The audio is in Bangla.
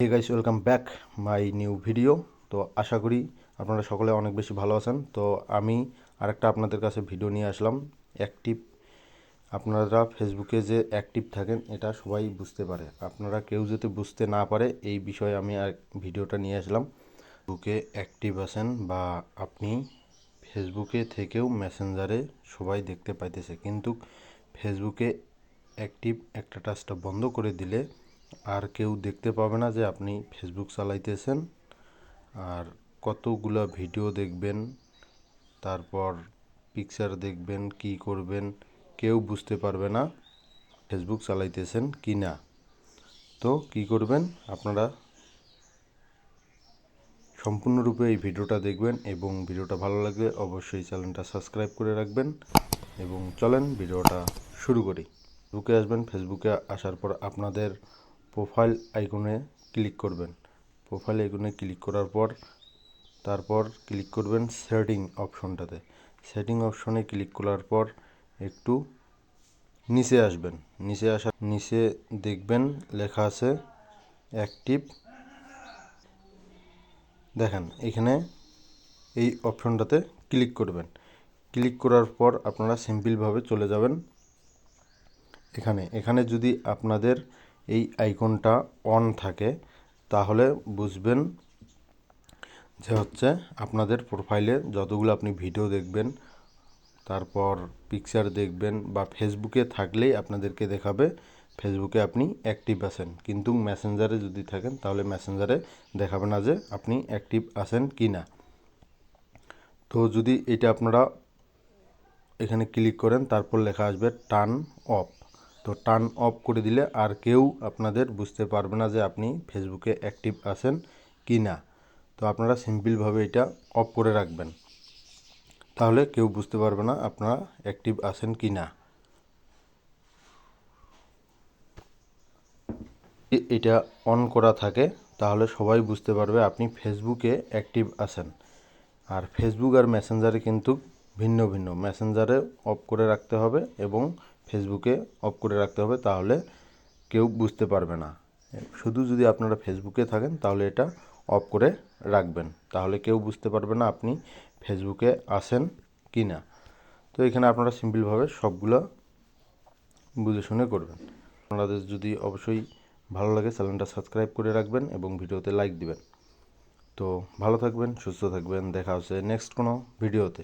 Hey guys, welcome back my new video. তো আশা করি আপনারা সকলে অনেক বেশি ভালো আছেন। তো আমি আরেকটা আপনাদের কাছে ভিডিও নিয়ে আসলাম। অ্যাক্টিভ, আপনারা ফেসবুকে যে অ্যাক্টিভ থাকেন এটা সবাই বুঝতে পারে, আপনারা কেউ যদি বুঝতে না পারে এই বিষয়ে আমি আর ভিডিওটা নিয়ে আসলাম। ফেসবুকে অ্যাক্টিভ আছেন বা আপনি ফেসবুকে থেকেও মেসেঞ্জারে সবাই দেখতে পাইতেছে, কিন্তু ফেসবুকে অ্যাক্টিভ একটা টাচটা বন্ধ করে দিলে আর কেউ দেখতে পাবে না যে আপনি ফেসবুক চালাইতেছেন। আর কতগুলা ভিডিও দেখবেন, তারপর পিকচার দেখবেন, কি করবেন কেউ বুঝতে পারবে না ফেসবুক চালাইতেছেন কি না। তো কি করবেন আপনারা, সম্পূর্ণরূপে এই ভিডিওটা দেখবেন এবং ভিডিওটা ভালো লাগলে অবশ্যই চ্যানেলটা সাবস্ক্রাইব করে রাখবেন। এবং চলেন ভিডিওটা শুরু করি। ফেসবুকে আসবেন, ফেসবুকে আসার পর আপনাদের প্রোফাইল আইকনে ক্লিক করবেন। প্রোফাইল আইকনে ক্লিক করার পর তারপর ক্লিক করবেন সেটিং অপশনটাতে। সেটিং অপশনে ক্লিক করার পর একটু নিচে আসবেন। নিচে দেখবেন লেখা আছে অ্যাক্টিভ। দেখেন এখানে এই অপশনটাতে ক্লিক করবেন। ক্লিক করার পর আপনারা সিম্পলভাবে চলে যাবেন এখানে যদি আপনাদের এই আইকনটা অন থাকে তাহলে বুঝবেন যে আপনাদের প্রোফাইলে যতগুলো আপনি ভিডিও দেখবেন, তারপর পিকচার দেখবেন বা ফেসবুকে থাকলেই আপনাদেরকে দেখাবে ফেসবুকে আপনি অ্যাক্টিভ আছেন। কিন্তু মেসেঞ্জারে যদি থাকেন তাহলে মেসেঞ্জারে দেখাবে না যে আপনি অ্যাক্টিভ আছেন কি না। তো যদি এটা আপনারা এখানে ক্লিক করেন তারপর লেখা আসবে টার্ন অফ। তো টার্ন অফ করে দিলে আর কেউ আপনাদের বুঝতে পারবে না যে আপনি ফেসবুকে অ্যাক্টিভ আছেন কি না। তো আপনারা সিম্পলভাবে এটা অফ করে রাখবেন, তাহলে কেউ বুঝতে পারবে না আপনারা অ্যাক্টিভ আছেন কি না। এটা অন করা থাকে তাহলে সবাই বুঝতে পারবে আপনি ফেসবুকে অ্যাক্টিভ আছেন। আর ফেসবুক আর মেসেঞ্জারে কিন্তু ভিন্ন ভিন্ন। মেসেঞ্জারে অফ করে রাখতে হবে এবং ফেসবুকে অফ করে রাখতে হবে, তাহলে কেউ বুঝতে পারবে না। শুধু যদি আপনারা ফেসবুকে থাকেন তাহলে এটা অফ করে রাখবেন, তাহলে কেউ বুঝতে পারবে না আপনি ফেসবুকে আছেন কি না। তো এখানে আপনারা সিম্পলভাবে সবগুলো বুঝে শুনে করবেন। আপনাদের যদি অবশ্যই ভালো লাগে চ্যানেলটা সাবস্ক্রাইব করে রাখবেন এবং ভিডিওতে লাইক দিবেন। তো ভালো থাকবেন, সুস্থ থাকবেন, দেখা হচ্ছে নেক্সট কোনো ভিডিওতে।